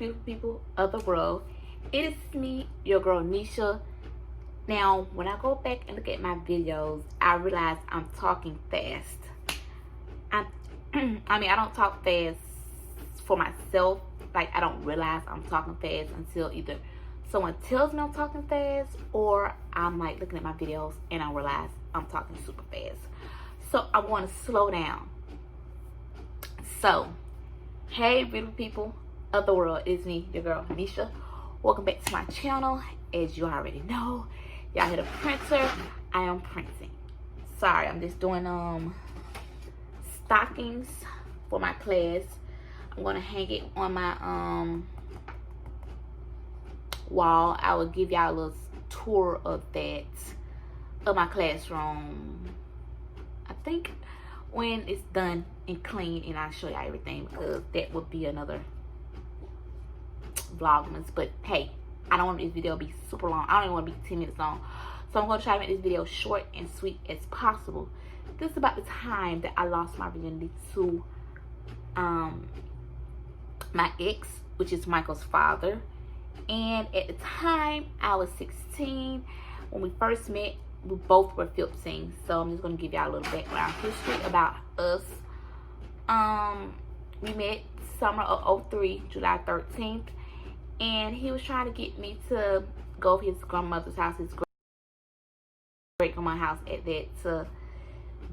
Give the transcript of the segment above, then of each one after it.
beautiful people of the world. It is me, your girl Nisha. Now, when I go back and look at my videos, I realize I'm talking fast. I don't talk fast for myself. Like, I don't realize I'm talking fast until either someone tells me I'm talking fast, or I'm like looking at my videos and I realize I'm talking super fast. So I want to slow down. So, hey beautiful people of the world, it's me, your girl Nisha. Welcome back to my channel. As you already know, y'all hear the printer. I am printing. Sorry, I'm just doing stockings for my class. I'm gonna hang it on my wall. I will give y'all a little tour of that, of my classroom, I think, when it's done and clean, and I'll show y'all everything, because that would be another vlogmas. But hey, I don't want this video to be super long. I don't even want to be 10 minutes long, so I'm going to try to make this video short and sweet as possible. This is about the time that I lost my virginity to my ex, which is Michael's father. And at the time, I was 16. When we first met, we both were 15. So I'm just going to give y'all a little background history about us. We met summer of 03, July 13th. And he was trying to get me to go to his grandmother's house, his great-grandma's house at that, to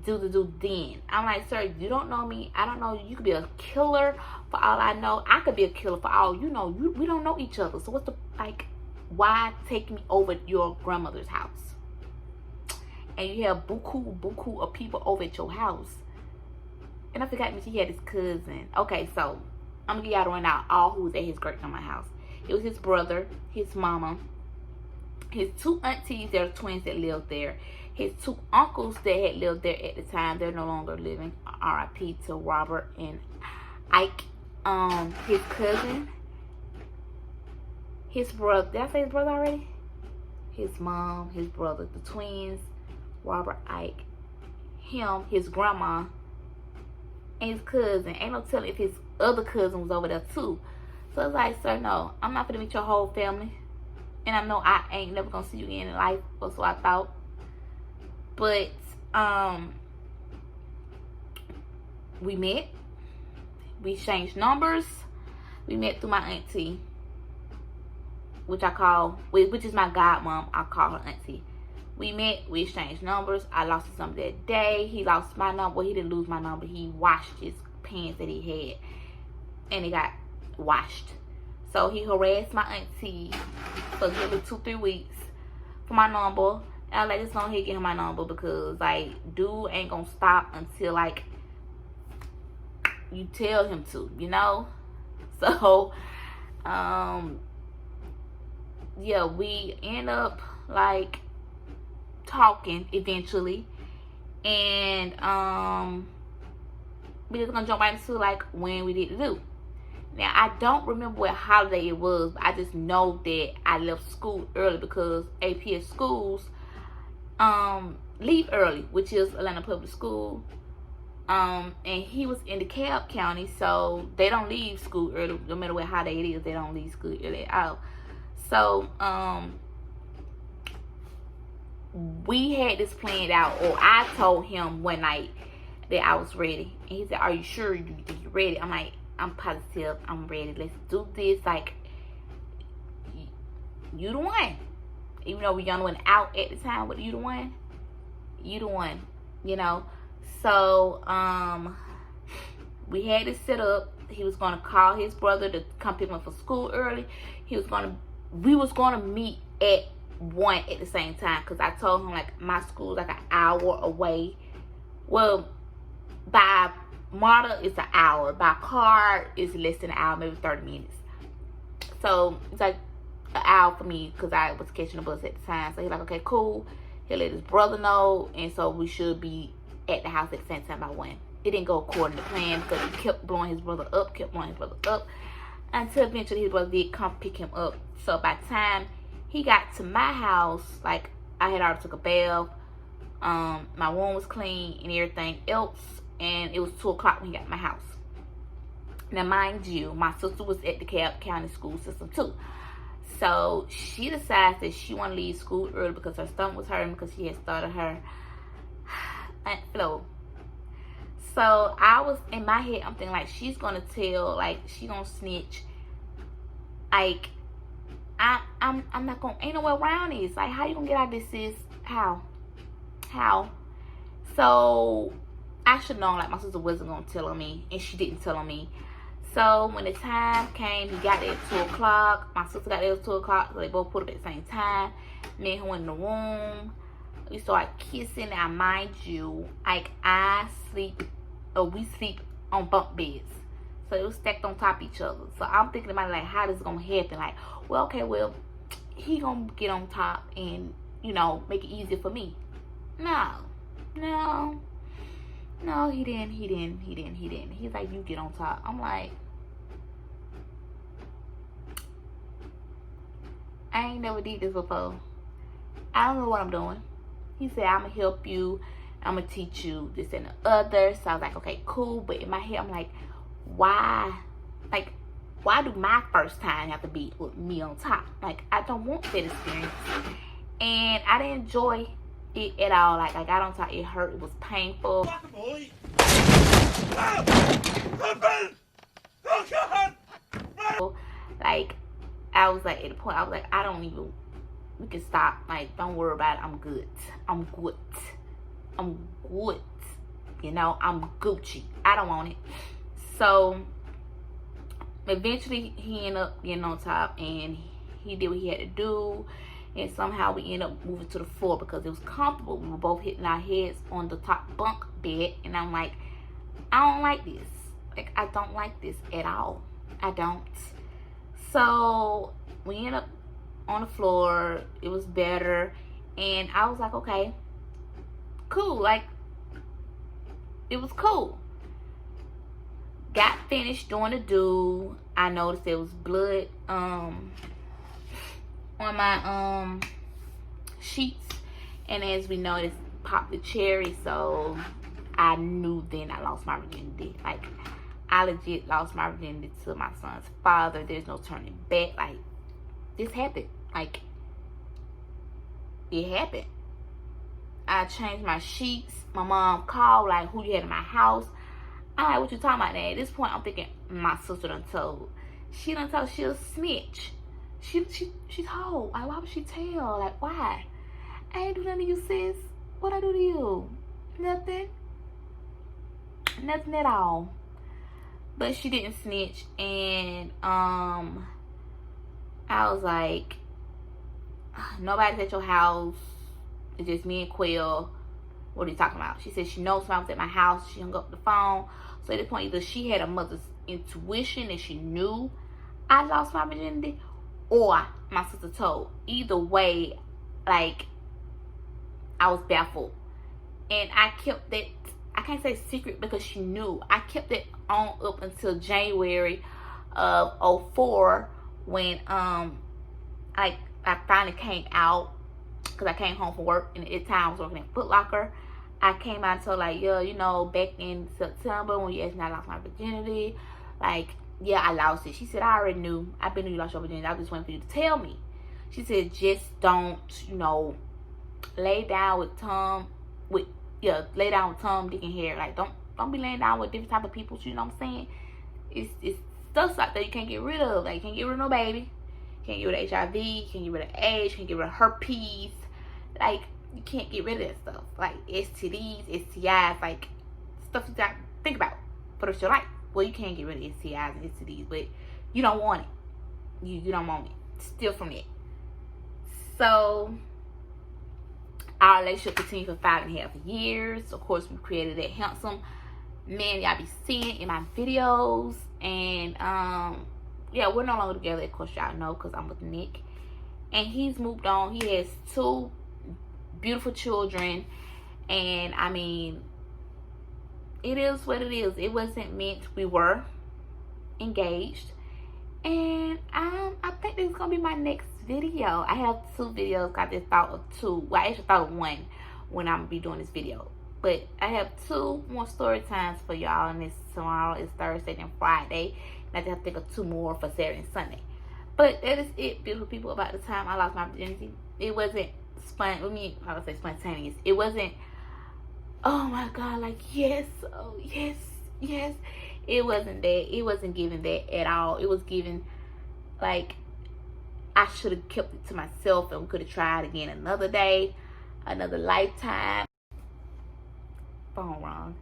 do the do then. I'm like, sir, you don't know me. I don't know you. You could be a killer for all I know. I could be a killer for all you know. We don't know each other. So what's the, like, why take me over your grandmother's house? And you have buku of people over at your house. And I forgot she had his cousin. Okay, so I'm gonna give y'all the rundown all who was at his great grandma's house. It was his brother, his mama, his two aunties, they're twins that lived there. His two uncles that had lived there at the time, they're no longer living. R.I.P. to Robert and Ike. His cousin, his brother. Did I say his brother already? His mom, his brother, the twins, Robert, Ike, him, his grandma, and his cousin. Ain't no telling if his other cousin was over there too. So it's like, sir, no, I'm not gonna meet your whole family. And I know I ain't never gonna see you again in life, or so I thought. But we met. We exchanged numbers. We met through my auntie, which is my godmom. I call her auntie. We met. We exchanged numbers. I lost his number that day. He lost my number. Well, he didn't lose my number. He washed his pants that he had, and it got washed. So he harassed my auntie for nearly 2-3 weeks for my number. And I was like, just go ahead and get him my number, because like, dude ain't gonna stop until like you tell him to, you know. So yeah, we end up like talking eventually, and we just gonna jump right into like when we did the do. Now, I don't remember what holiday it was, but I just know that I left school early because APS schools leave early, which is Atlanta Public School. And he was in DeKalb County, so they don't leave school early. No matter what holiday it is, they don't leave school early at all. So, we had this planned out, or I told him one night that I was ready. And he said, are you sure you're ready? I'm like, I'm positive I'm ready. Let's do this. Like, you the one. Even though we young one out at the time, but you the one. You the one. You know. So we had it set up. He was gonna call his brother to come pick him up for school early. We was gonna meet at 1 at the same time, because I told him like my school's like an hour away. Well, by MARTA it's an hour. By car it's less than an hour, maybe 30 minutes. So it's like an hour for me, because I was catching the bus at the time. So he's like, okay, cool. He'll let his brother know, and so we should be at the house at the same time by 1. It didn't go according to plan, because he kept blowing his brother up, until eventually his brother did come pick him up. So by the time he got to my house, like, I had already took a bath, my room was clean and everything else, and it was 2 o'clock when he got to my house. Now, mind you, my sister was at the county school system too. So she decides that she want to leave school early because her stomach was hurting because she had started her flow. So I was in my head, I'm thinking like she's gonna tell, like she gonna snitch. Like I'm not gonna, ain't no way around this. Like, how you gonna get out of this, sis? How? So I should know, like my sister wasn't gonna tell on me, and she didn't tell on me. So when the time came, he got there at 2 o'clock. My sister got there at 2 o'clock, so they both put up at the same time. Me and her went in the room. We started kissing. Now, mind you, like we sleep on bunk beds. So it was stacked on top of each other. So I'm thinking about like, how this is gonna happen? Like, well, okay, well, he gonna get on top and, you know, make it easier for me. No, he didn't. He's like, you get on top. I'm like, I ain't never did this before. I don't know what I'm doing. He said, I'm gonna help you. I'm gonna teach you this and the other. So I was like, okay, cool. But in my head, I'm like, why? Like, why do my first time have to be with me on top? Like, I don't want that experience. And I didn't enjoy it at all. Like, I got on top, it hurt, it was painful. Like, I was like, at the point, I was like, I don't even, we can stop. Like, don't worry about it. I'm good. You know, I'm Gucci. I don't want it. So eventually he ended up getting on top, and he did what he had to do, and somehow we ended up moving to the floor because it was comfortable. We were both hitting our heads on the top bunk bed, and I'm like, I don't like this. Like, I don't like this at all. I don't. So we ended up on the floor. It was better, and I was like, okay, cool. Like, it was cool. Got finished doing the do. I noticed there was blood on my sheets, and as we know, it's popped the cherry. So I knew then I lost my virginity. Like, I legit lost my virginity to my son's father. There's no turning back. Like, this happened. Like, it happened. I changed my sheets. My mom called, like, who you had in my house? I'm like, what you talking about, Dad? At this point, I'm thinking my sister done told. She done told. She a snitch. She told. Like, why would she tell? Like, why? I ain't do nothing to you, sis. What I do to you? Nothing. Nothing at all. But she didn't snitch, and I was like, nobody's at your house. It's just me and Quill. What are you talking about? She said she knows somebody was at my house. She hung up the phone. So at this point, either she had a mother's intuition and she knew I lost my virginity, or my sister told. Either way, like, I was baffled. And I kept that, I can't say secret because she knew. I kept it on up until January of 2004 when I finally came out, because I came home from work, and at the time I was working at Foot Locker. I came out and told, like, yeah, you know, back in September when you asked me I lost my virginity, like, yeah, I lost it. She said, I already knew. I been knew you lost your virginity. I was just waiting for you to tell me. She said, just don't, you know, lay down with Tom, lay down with Tom, Dick, and Harry. Like, don't be laying down with different type of people. You know what I'm saying? It's stuff like that you can't get rid of. Like, you can't get rid of no baby. You can't get rid of HIV. You can't get rid of AIDS. You can't get rid of herpes. Like, you can't get rid of that stuff. Like STDs, STIs, like stuff you got to think about for the rest of your life. Well, you can't get rid of STIs and STDs, but you don't want it. You don't want it. Steal from it. So our relationship continued for 5.5 years. Of course, we created that handsome man y'all be seeing in my videos. And yeah, we're no longer together. Of course, y'all know, because I'm with Nick, and he's moved on. He has 2 beautiful children, and I mean, it is what it is. It wasn't meant. We were engaged, and I think this is gonna be my next video. I have 2 videos. Got this thought of 2. Well, I actually thought of 1 when I'm gonna be doing this video. But I have 2 more story times for y'all, and this tomorrow is Thursday and Friday. And I just have to think of 2 more for Saturday and Sunday. But that is it, beautiful people, about the time I lost my virginity. It wasn't spontaneous. It wasn't, oh my God, like, yes, oh yes, yes. It wasn't that. It wasn't giving that at all. It was giving, like, I should have kept it to myself, and we could have tried again another day, another lifetime. Phone wrong.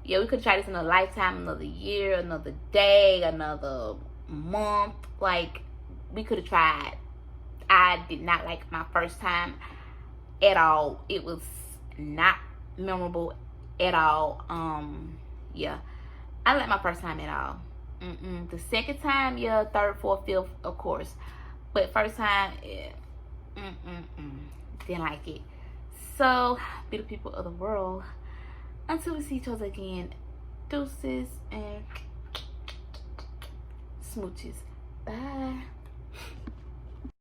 Yeah, we could try this in a lifetime, another year, another day, another month. Like, we could have tried. I did not like my first time at all. It was not memorable at all. Yeah, I didn't like my first time at all. The second time, yeah, third, fourth, fifth, of course. But first time, yeah, didn't like it. So, beautiful people of the world, until we see each other again, deuces and smooches. Bye.